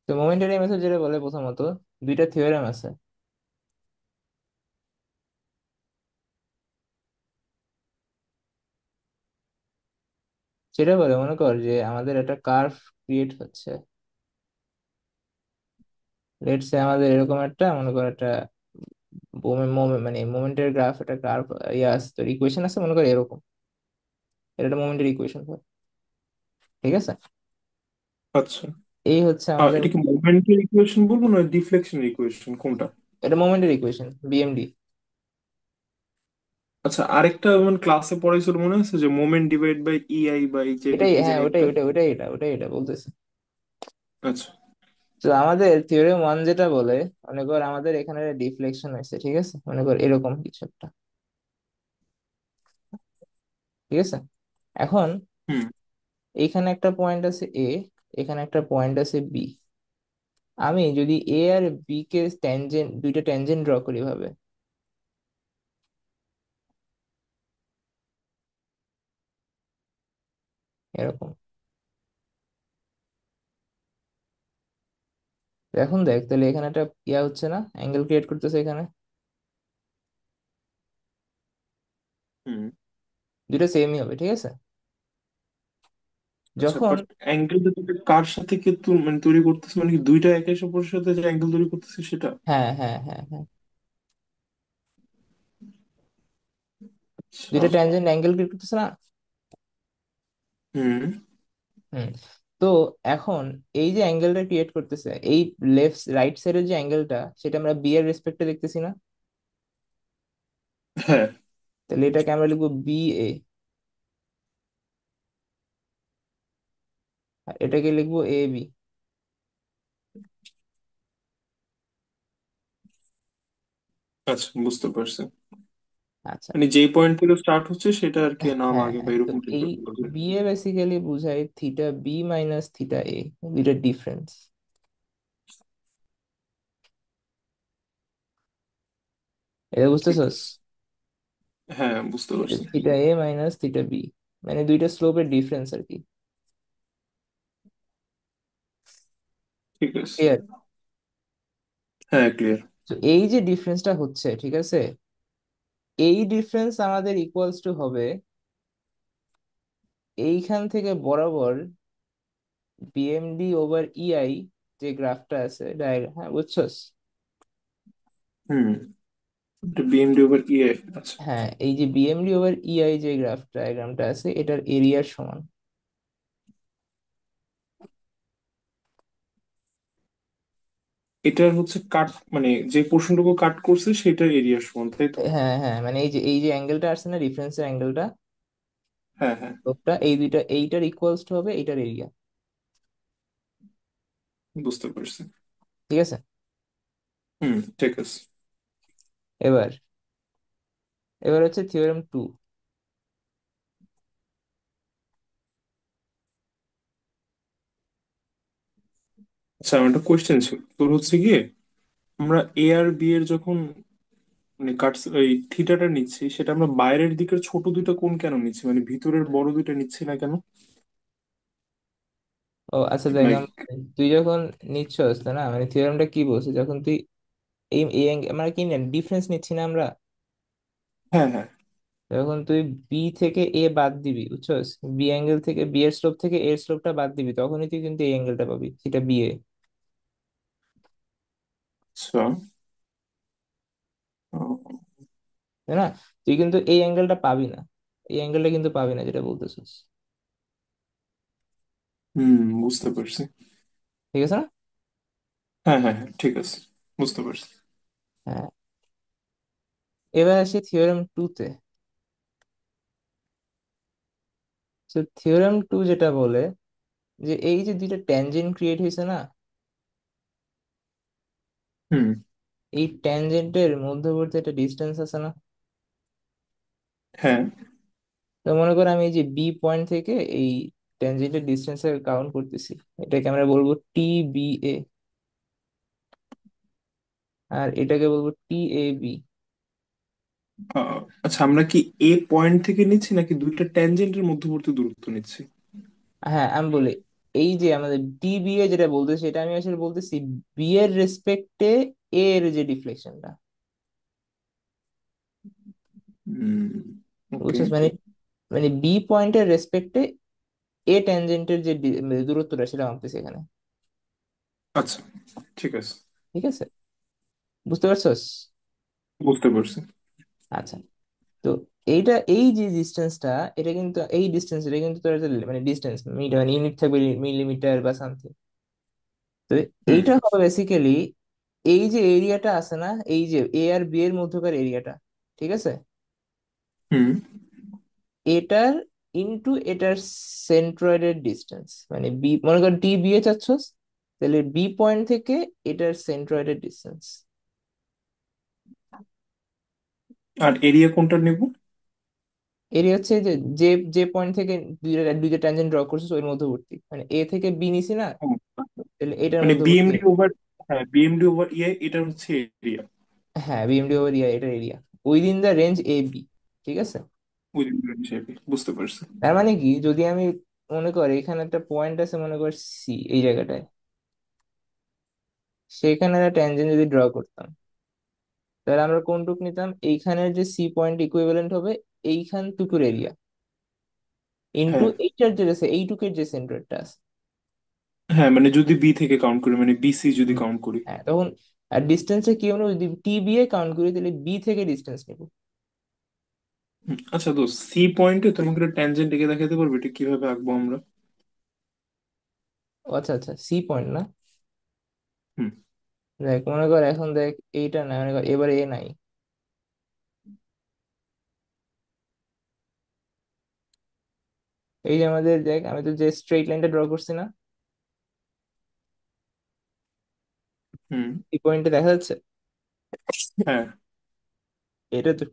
তো মোমেন্ট এরিয়া মেথড যেটা বলে প্রথমত দুইটা থিওরেম আছে। সেটা বলে মনে কর যে আমাদের একটা কার্ভ ক্রিয়েট হচ্ছে, লেটস সে আমাদের এরকম একটা মনে কর একটা মানে মোমেন্টের গ্রাফ, একটা কার্ভ ইয়ে আছে, তোর ইকুয়েশন আছে মনে কর এরকম, এটা একটা মোমেন্টের ইকুয়েশন, ঠিক আছে? আচ্ছা, এই হচ্ছে আমাদের, এটা কি মোমেন্টের ইকুয়েশন বলবো না ডিফ্লেকশন ইকুয়েশন, কোনটা? এটা মোমেন্টের ইকুয়েশন, বিএমডি। আচ্ছা, আরেকটা মানে ক্লাসে পড়াইছিল মনে আছে, যে moment divide by EI by Z, এটাই, কি হ্যাঁ জানি ওটাই একটা। ওটাই ওটাই এটা ওটাই এটা বলতেছে। আচ্ছা। তো আমাদের থিওরেম ওয়ান যেটা বলে, মনে কর আমাদের এখানে ডিফ্লেকশন হয়েছে, ঠিক আছে, মনে কর এরকম কিছু একটা, ঠিক আছে? এখন হুম। এইখানে একটা পয়েন্ট আছে এ, এখানে একটা পয়েন্ট আছে বি। আমি যদি এ আর বি কে ট্যানজেন্ট, দুইটা ট্যানজেন্ট ড্র করি ভাবে, এরকম। তো এখন দেখ তাহলে এখানে একটা ইয়া হচ্ছে না, অ্যাঙ্গেল ক্রিয়েট করতেছে এখানে, হুম। দুইটা সেমই হবে, ঠিক আছে? আচ্ছা, যখন বাট অ্যাঙ্গেলটা তোকে কার সাথে কে মানে তৈরি করতেছে, মানে কি দুইটা একে অপরের সাথে যে অ্যাঙ্গেল তৈরি করতেছে সেটা? হ্যাঁ হ্যাঁ হ্যাঁ হ্যাঁ, আচ্ছা। দুইটা ট্যানজেন্ট অ্যাঙ্গেল ক্রিয়েট করতেছে না? হুম। হুম। তো এখন এই যে অ্যাঙ্গেলটা ক্রিয়েট করতেছে, এই লেফট রাইট সাইডের যে অ্যাঙ্গেলটা, সেটা আমরা বি এর রেসপেক্টে দেখতেছি না? হ্যাঁ। তাহলে এটাকে আমরা লিখবো বি এ, আর এটাকে লিখবো এ বি। আচ্ছা, বুঝতে পারছি। আচ্ছা। মানে যেই পয়েন্ট থেকে স্টার্ট হচ্ছে সেটা আর কি নাম হ্যাঁ আগে বা হ্যাঁ, তো এরকম এই টাইপের হবে। বি এ বেসিক্যালি বোঝায় থিটা বি মাইনাস থিটা এ, দুইটা ডিফারেন্স। এটা ঠিক বুঝতেছস? আছে, হ্যাঁ বুঝতে পারছি। থিটা এ মাইনাস থিটা বি, মানে দুইটা স্লোপের ডিফারেন্স আর কি। ঠিক আছে। ক্লিয়ার? হ্যাঁ ক্লিয়ার। তো এই যে ডিফারেন্সটা হচ্ছে, ঠিক আছে, এই ডিফারেন্স আমাদের ইকুয়ালস টু হবে এইখান থেকে বরাবর বিএমডি ওভার ইআই, যে গ্রাফটা আছে ডায়াগ্রাম, হ্যাঁ বুঝছস? হুম, বিএমডি ওভার ইএ। আচ্ছা, হ্যাঁ, এই যে বিএমডি ওভার ইআই যে গ্রাফ ডায়াগ্রামটা আছে, এটার এরিয়ার সমান। এটার হচ্ছে কাট, মানে যে পোর্শনটুকু কাট করছে সেটার এরিয়া সমান, তাই তো? হ্যাঁ হ্যাঁ, মানে এই যে অ্যাঙ্গেলটা আসছে না, রিফারেন্সের অ্যাঙ্গেলটা, হ্যাঁ হ্যাঁ, লোকটা, এই দুইটা এইটার ইকুয়ালস টু হবে এইটার এরিয়া। বুঝতে পারছি। ঠিক আছে। হুম, ঠিক আছে। এবার এবার হচ্ছে থিওরেম টু। আচ্ছা, আমার একটা কোয়েশ্চেন ছিল তোর, হচ্ছে গিয়ে আমরা এ আর বি এর যখন মানে কাটস এই থিটাটা নিচ্ছি, সেটা আমরা বাইরের দিকের ছোট দুইটা কোণ কেন নিচ্ছি, মানে ভিতরের বড় দুইটা নিচ্ছি না কেন? ও আচ্ছা, দেখ লাইক, তুই যখন নিচ্ছস, তাই না, মানে থিওরেমটা কি বলছে, যখন তুই মানে কি ডিফারেন্স নিচ্ছি না আমরা, হ্যাঁ হ্যাঁ। যখন তুই বি থেকে এ বাদ দিবি, বুঝছস, বি অ্যাঙ্গেল থেকে বি এর স্লোপ থেকে এর স্লোপটা বাদ দিবি, তখনই তুই কিন্তু এই অ্যাঙ্গেলটা পাবি, সেটা বি এ। আচ্ছা। ও, তাই না? তুই কিন্তু এই অ্যাঙ্গেলটা পাবি না, এই অ্যাঙ্গেলটা কিন্তু পাবি না যেটা বলতেছিস। হুম, বুঝতে পারছি। ঠিক আছে না? হ্যাঁ হ্যাঁ হ্যাঁ, ঠিক আছে, বুঝতে পারছি। হ্যাঁ। এবার আসি থিওরেম টু তে। তো থিওরেম টু যেটা বলে যে এই যে দুইটা ট্যানজেন্ট ক্রিয়েট হয়েছে না, হুম। এই ট্যানজেন্টের মধ্যবর্তী একটা ডিস্টেন্স আছে না। হ্যাঁ। তো মনে করো আমি এই যে বি পয়েন্ট থেকে এই ট্যানজেন্টের ডিস্টেন্স কাউন্ট করতেছি, এটাকে আমরা বলবো টি বি এ, আর এটাকে বলবো টি এ বি। আচ্ছা, আমরা কি এ পয়েন্ট থেকে নিচ্ছি নাকি দুইটা ট্যানজেন্টের মধ্যবর্তী দূরত্ব নিচ্ছি? হ্যাঁ আমি বলি, এই যে আমাদের টি বি এ যেটা বলতেছি, এটা আমি আসলে বলতেছি বি এর রেসপেক্টে এ এর যে ডিফ্লেকশনটা, হুম, ওকে। বুঝছিস? মানে মানে বি পয়েন্টের রেসপেক্টে এ ট্যানজেন্টের যে দূরত্বটা, সেটা মাপতেছি এখানে। আচ্ছা, ঠিক আছে, ঠিক আছে, বুঝতে পারছস? বুঝতে পারছি। আচ্ছা। তো এই যে ডিস্টেন্সটা, এটা কিন্তু এই ডিস্টেন্স, এটা কিন্তু তোর একটা মানে ডিস্টেন্স মিটার, মানে ইউনিট থাকবে মিলিমিটার বা সামথিং। তো হুম এইটা হবে বেসিক্যালি এই যে এরিয়াটা আছে না, এই যে এ আর বি এর মধ্যকার এরিয়াটা, ঠিক আছে, হুম। এটার ইনটু এটার সেন্ট্রয়েডের ডিস্টেন্স, মানে বি, মনে কর ডি বি এ চাচ্ছস, তাহলে বি পয়েন্ট থেকে এটার সেন্ট্রয়েডের ডিস্টেন্স। আর এরিয়া কোনটা নেব? এরিয়া হচ্ছে যে যে যে পয়েন্ট থেকে দুইটা দুইটা ট্যানজেন্ট ড্র করছিস ওর মধ্যবর্তী, মানে এ থেকে বি নিছি না, ও, তাহলে এটার মানে মধ্যবর্তী। বিএমডি ওভার, হ্যাঁ বিএমডি ওভার ইয়ে, এটা হচ্ছে এরিয়া হ্যাঁ, বিএমডি ওভার এরিয়া, এটার area within the range A B. ঠিক আছে। উইদিন হিসেবে, বুঝতে পারছি। তার মানে কি, যদি আমি মনে করি এখানে একটা পয়েন্ট আছে, মনে কর সি, এই জায়গাটায়, সেখানে একটা ট্যানজেন্ট যদি ড্র করতাম, তাহলে আমরা কোনটুক নিতাম, এইখানের যে সি পয়েন্ট ইকুইভ্যালেন্ট হবে এইখান টুকুর এরিয়া ইন্টু হ্যাঁ এইটার যে এইটুকের যে সেন্টারটা আছে। হ্যাঁ, মানে যদি বি থেকে কাউন্ট করি, মানে বিসি যদি হুম। কাউন্ট করি। হ্যাঁ, তখন আর ডিস্টেন্সে কি আমরা যদি টি বি এ কাউন্ট করি, তাহলে বি থেকে ডিস্টেন্স নিব। আচ্ছা, তো সি পয়েন্টে তোমাকে একটা ট্যানজেন্ট এঁকে দেখাতে পারবে এটা কিভাবে আঁকবো আমরা? ও আচ্ছা আচ্ছা, সি পয়েন্ট না। হুম দেখ মনে কর এখন দেখ, এইটা না, মনে কর এবার এ নাই, এই যে আমাদের দেখ, আমি তো যে স্ট্রেট লাইনটা ড্র করছি না, হুম। এই পয়েন্টে দেখা যাচ্ছে, হ্যাঁ। এটা তো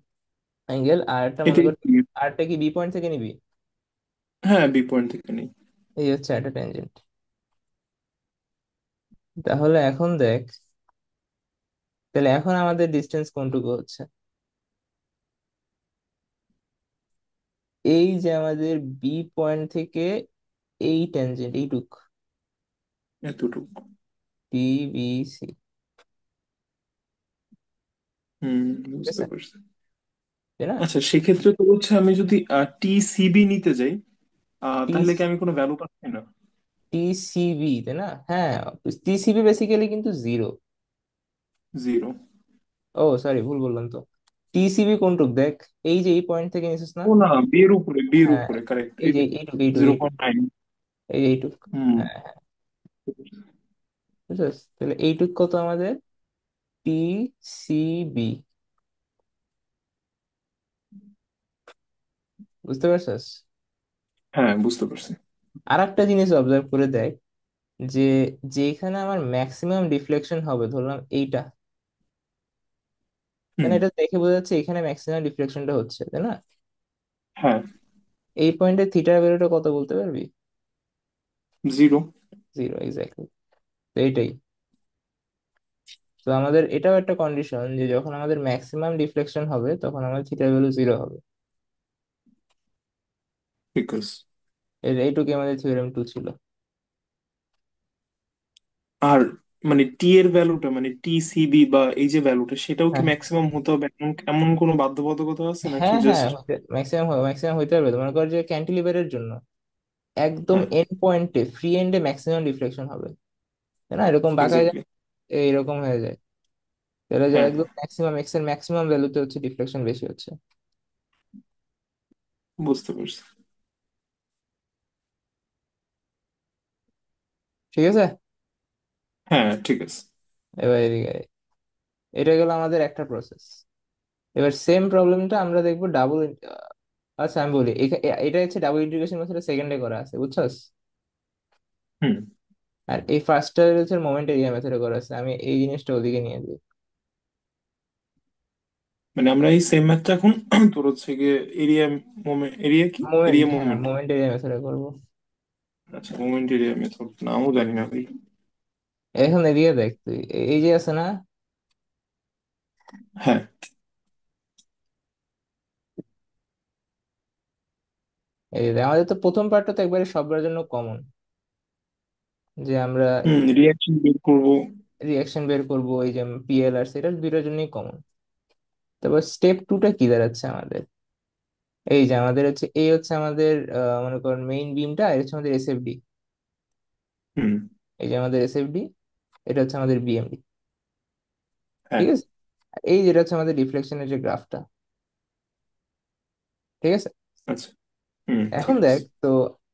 অ্যাঙ্গেল, আর একটা মনে এটাই কর, clear। আরটা কি বি পয়েন্ট থেকে নিবি? হ্যাঁ, বি পয়েন্ট থেকে নেই। এই হচ্ছে একটা ট্যানজেন্ট। তাহলে এখন দেখ, তাহলে এখন আমাদের ডিস্টেন্স কোনটুকু হচ্ছে? এই যে আমাদের বি পয়েন্ট থেকে এই ট্যানজেন্ট এইটুক, এতটুকু। বি বি সি, হুম, ঠিক বুঝতে আছে, পারছি। তাই না? আচ্ছা, সেক্ষেত্রে তো হচ্ছে আমি যদি টি সিবি নিতে যাই, টি তাহলে কি আমি কোনো ভ্যালু পাচ্ছি না? টিসিবি, তাই না? হ্যাঁ, টিসিবি বেসিক্যালি কিন্তু জিরো। জিরো। ও সরি, ভুল বললাম তো। টিসিবি কোনটুক দেখ, এই যে এই পয়েন্ট থেকে নিছিস না? ও না, বিয়ের উপরে, বিয়ের হ্যাঁ, উপরে, কারেক্ট, এই এই যে যে এইটুক এইটুক 0.9। এই যে এইটুক। হুম। হ্যাঁ হ্যাঁ, বুঝছিস? তাহলে এইটুক কত আমাদের? টিসিবি, বুঝতে পারছিস? হ্যাঁ, বুঝতে পারছি। আর একটা জিনিস অবজার্ভ করে দেখ, যে যেখানে আমার ম্যাক্সিমাম ডিফ্লেকশন হবে, ধরলাম এইটা, তাই হুম। না? এটা দেখে বোঝা যাচ্ছে এখানে ম্যাক্সিমাম ডিফ্লেকশনটা হচ্ছে, তাই না? হ্যাঁ। এই পয়েন্টে থিটার ভ্যালুটা কত বলতে পারবি? জিরো। Zero, exactly. তো এইটাই। তো আমাদের এটাও একটা কন্ডিশন যে যখন আমাদের ম্যাক্সিমাম ডিফ্লেকশন হবে তখন আমাদের থিটার ভ্যালু জিরো হবে। ঠিক আছে। এইটুকুই আমাদের থিওরেম টু ছিল। আর মানে টি এর ভ্যালুটা, মানে টি সিবি বা এই যে ভ্যালুটা, সেটাও কি হ্যাঁ ম্যাক্সিমাম হতে হবে, এমন এমন কোনো বাধ্যবাধকতা আছে নাকি হ্যাঁ হ্যাঁ, জাস্ট? ম্যাক্সিমাম হবে, ম্যাক্সিমাম হইতে পারবে। মনে কর যে ক্যান্টিলিভারের জন্য একদম হ্যাঁ, এন্ড পয়েন্টে, ফ্রি এন্ডে ম্যাক্সিমাম ডিফ্লেকশন হবে, তাই না? এরকম বাঁকায় যায়, এক্স্যাক্টলি। এইরকম হয়ে যায়। তাহলে যে হ্যাঁ, একদম ম্যাক্সিমাম, এক্স এর ম্যাক্সিমাম ভ্যালুতে হচ্ছে ডিফ্লেকশন বেশি হচ্ছে। বুঝতে পারছি। ঠিক আছে। হ্যাঁ, ঠিক আছে। এবার এদিকে আয়। এটা গেল আমাদের একটা প্রসেস। এবার সেম প্রবলেমটা আমরা দেখবো ডাবল। আচ্ছা আমি বলি, এটা হচ্ছে ডাবল ইন্টিগ্রেশন মেথডে সেকেন্ডে করা আছে, বুঝছস? হুম। আর এই ফার্স্টটা হচ্ছে মোমেন্ট এরিয়া মেথডে করা আছে, আমি এই জিনিসটা ওদিকে নিয়ে দিই। মানে আমরা এই সেম ম্যাথটা এখন তোর হচ্ছে গিয়ে এরিয়া মোমেন্ট, এরিয়া কি, মোমেন্ট, এরিয়া হ্যাঁ মোমেন্ট। মোমেন্ট এরিয়া মেথডে করবো। আচ্ছা, মোমেন্ট এরিয়া মেথড নামও জানি না ভাই। এখন এদিকে দেখ তুই, এই যে আছে না, হ্যাঁ। এই যে দেখ, আমাদের তো প্রথম পার্টটা তো একবারে সবার জন্য কমন, যে আমরা হুম, রিয়াকশন বের করবো। রিয়াকশন বের করব, এই যে পিএল আর সেটা দুইটার জন্যই কমন। তারপর স্টেপ টুটা কি দাঁড়াচ্ছে আমাদের? এই যে আমাদের হচ্ছে, এই হচ্ছে আমাদের মনে কর মেইন বিমটা, আর হচ্ছে আমাদের এসএফডি। হুম। এই যে আমাদের এসএফডি, এটা হচ্ছে আমাদের বিএমডি। হ্যাঁ। ঠিক আছে। আর এই যেটা হচ্ছে আমাদের ডিফ্লেকশনের যে গ্রাফটা, ঠিক আছে। আচ্ছা। হুম, এখন ঠিক দেখ আছে। তো,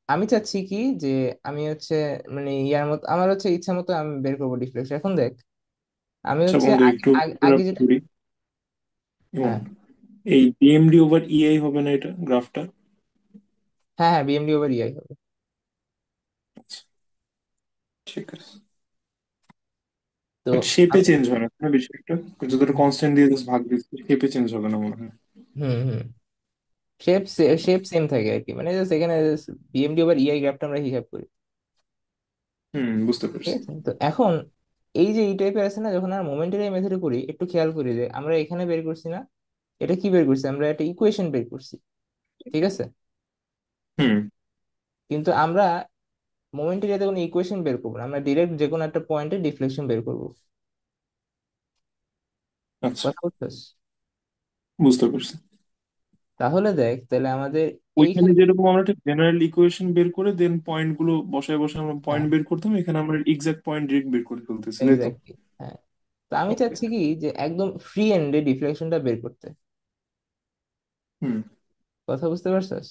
আমি চাচ্ছি কি যে আমি হচ্ছে মানে ইয়ার মতো, আমার হচ্ছে ইচ্ছা মতো আমি বের করবো ডিফ্লেকশন। এখন দেখ, আমি আচ্ছা হচ্ছে বন্ধু, আগে একটু আগে আগে interrupt যেটা, করি। এবং হ্যাঁ এই বিএমডি ওভার ইআই হবে না এটা গ্রাফটা? হ্যাঁ হ্যাঁ, বিএমডি ওভার ইআই হবে। আচ্ছা, ঠিক আছে। তো বাট শেপে আমি, চেঞ্জ হয় না কোনো বিষয়টা? যতটা কনস্ট্যান্ট দিয়ে জাস্ট ভাগ দিচ্ছে, শেপে চেঞ্জ হবে না মনে হয়। হুম হুম, শেপ শেপ সেম থাকে আর কি, মানে just এখানে বিএমডি ওভার ইআই গ্রাফটা আমরা হিসাব করি। হুম, বুঝতে ঠিক পারছি। আছে। তো এখন এই যে এই টাইপের আছে না, যখন আমরা মোমেন্টারি মেথডে করি, একটু খেয়াল করি যে আমরা এখানে বের করছি না, এটা কি বের করছি, আমরা একটা ইকুয়েশন বের করছি, ঠিক আছে। হুম। কিন্তু আমরা মোমেন্টারিতে কোনো ইকুয়েশন বের করবো না, আমরা ডিরেক্ট যে কোনো একটা পয়েন্টে ডিফ্লেকশন বের করবো। আচ্ছা, কথা বুঝছিস? বুঝতে পারছি। তাহলে দেখ, তাহলে আমাদের ওইখানে এইখানে, যেরকম আমরা একটা জেনারেল ইকুয়েশন বের করে দেন পয়েন্ট গুলো বসায় বসায় আমরা হ্যাঁ পয়েন্ট বের করতাম, এখানে আমরা এক্সাক্ট পয়েন্ট ডিরেক্ট বের করে ফেলতেছি, তাই তো? এক্স্যাক্টলি, হ্যাঁ। তো আমি ওকে। চাচ্ছি কি যে একদম ফ্রি এন্ডে ডিফ্লেকশনটা বের করতে। হুম। কথা বুঝতে পারছিস?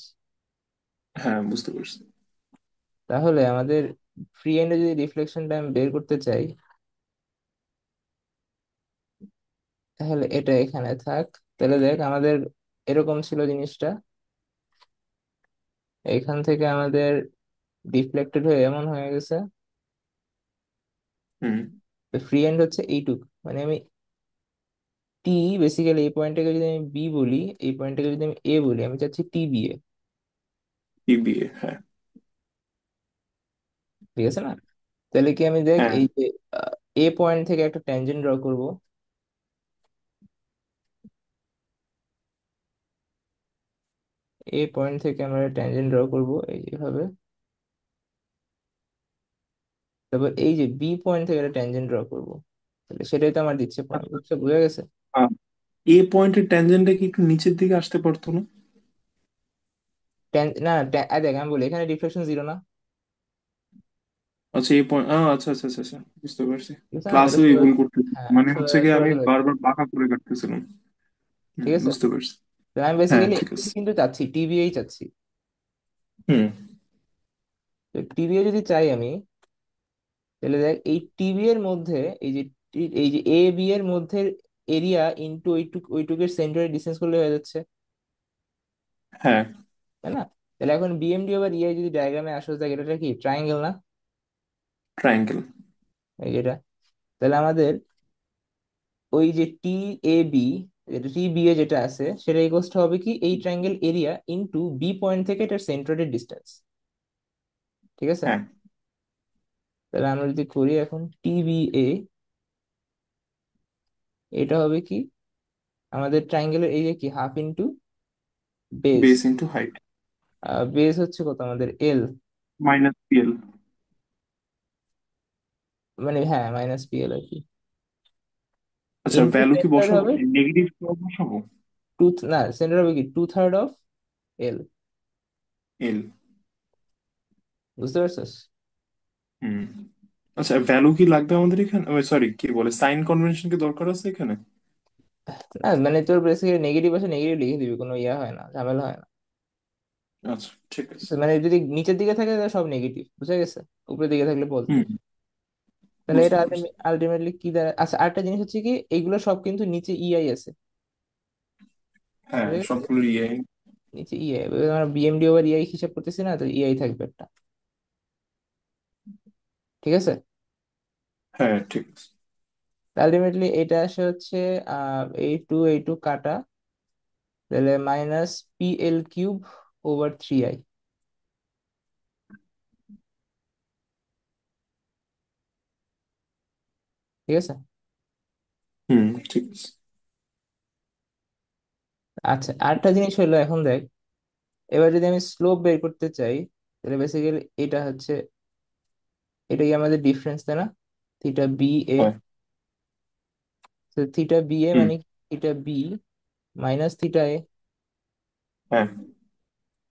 হ্যাঁ, বুঝতে পারছি। তাহলে আমাদের ফ্রি এন্ডে যদি রিফ্লেকশনটা আমি বের করতে চাই, তাহলে এটা এখানে থাক। তাহলে দেখ আমাদের এরকম ছিল জিনিসটা, এখান থেকে আমাদের ডিফ্লেক্টেড হয়ে এমন হয়ে গেছে। হুম। ফ্রি এন্ড হচ্ছে এইটুক, মানে আমি টি, বেসিক্যালি এই পয়েন্টটাকে যদি আমি বি বলি, এই পয়েন্টটাকে যদি আমি এ বলি, আমি চাচ্ছি টি বি এ। ইবিএ, হ্যাঁ। ঠিক আছে না? তাহলে কি আমি দেখ হ্যাঁ, এই যে এ পয়েন্ট থেকে একটা ট্যানজেন্ট ড্র করব। এ পয়েন্ট থেকে আমরা ট্যানজেন্ট ড্র করব এই যেভাবে। তারপর এই যে বি পয়েন্ট থেকে একটা ট্যানজেন্ট ড্র করব। তাহলে সেটাই তো আমার দিচ্ছে পয়েন্ট, আচ্ছা। বুঝছো, বোঝা গেছে? এ পয়েন্টের ট্যানজেন্টটা কি একটু নিচের দিকে আসতে পারতো না? না, দেখ আমি বলি, এখানে ডিফ্লেকশন জিরো না। আচ্ছা, এই পয়েন্ট, আচ্ছা আচ্ছা আচ্ছা আচ্ছা, বুঝতে পারছি। ঠিক আছে না, এটা ক্লাসেও এই সোজা। ভুল করতেছি, হ্যাঁ, মানে সোজা হচ্ছে কি সোজা আমি সোজা বারবার বাঁকা করে কাটতেছিলাম। ঠিক আছে। বুঝতে পারছি। তাহলে আমি হ্যাঁ, বেসিক্যালি ঠিক আছে। কিন্তু চাচ্ছি টিবিএই চাচ্ছি। হুম। তো টিবিএ যদি চাই আমি, তাহলে দেখ এই টিবি এর মধ্যে এই যে এই যে এ বি এর মধ্যে এরিয়া ইনটু ওইটুকের সেন্টারের ডিসটেন্স করলে হয়ে যাচ্ছে, হ্যাঁ, তাই না? তাহলে এখন বিএমডি ওভার ইআই যদি ডায়াগ্রামে আসো, দেখ এটা কি ট্রায়াঙ্গেল না? ট্রায়াঙ্গেল। এই যেটা, তাহলে আমাদের ওই যে টি এ বি, যেটা টি বি এ যেটা আছে সেটা ইকুয়ালস টু হবে কি এই triangle area into B point থেকে এটার সেন্টারের ডিস্টেন্স। ঠিক আছে? হ্যাঁ, তাহলে আমরা যদি করি এখন টি বি এ, এটা হবে কি আমাদের ট্রায়াঙ্গেলের এরিয়া কি half into base. Base into height. Base হচ্ছে কত আমাদের এল, মাইনাস পিএল। মানে হ্যাঁ মাইনাস পি এল আর কি, আচ্ছা, ইনটু ভ্যালু কি সেন্টার বসাবো, হবে নেগেটিভ বসাবো? টু, না সেন্টার হবে কি 2/3 অফ এল। এল। বুঝতে পারছিস? হুম। আচ্ছা, ভ্যালু কি লাগবে আমাদের এখানে? সরি, কি বলে, সাইন কনভেনশন কি দরকার আছে এখানে? না মানে তোর বেসিক্যালি নেগেটিভ আছে, নেগেটিভ লিখে দিবি, কোনো ইয়া হয় না, ঝামেলা হয় না। আচ্ছা, ঠিক আছে। তো মানে যদি নিচের দিকে থাকে তাহলে সব নেগেটিভ, বুঝা গেছে? উপরের দিকে থাকলে হুম, পজিটিভ। তাহলে এটা বুঝতে পারছি। আলটিমেটলি কি দাঁড়ায়? আচ্ছা, আরেকটা জিনিস হচ্ছে কি এইগুলো সব কিন্তু নিচে ইআই আছে, হ্যাঁ, বুঝা গেছে? সবগুলো ইয়ে। নিচে ইআই, আমরা বিএমডি ওভার ইআই হিসাব করতেছি না, তো ইআই থাকবে একটা। ঠিক আছে? হ্যাঁ, ঠিক আছে। আলটিমেটলি এটা আসে হচ্ছে এই টু কাটা, তাহলে minus P L cube over 3 I. ঠিক আছে। হুম, ঠিক আছে। আচ্ছা, আরেকটা জিনিস হলো এখন দেখ, এবার যদি আমি স্লোপ বের করতে চাই, তাহলে বেসিক্যালি এটা হচ্ছে, এটা কি আমাদের ডিফারেন্স, তাই না? থিটা বি এ, হ্যাঁ। থিটা বি এ হুম। মানে থিটা বি মাইনাস থিটা এ। হ্যাঁ,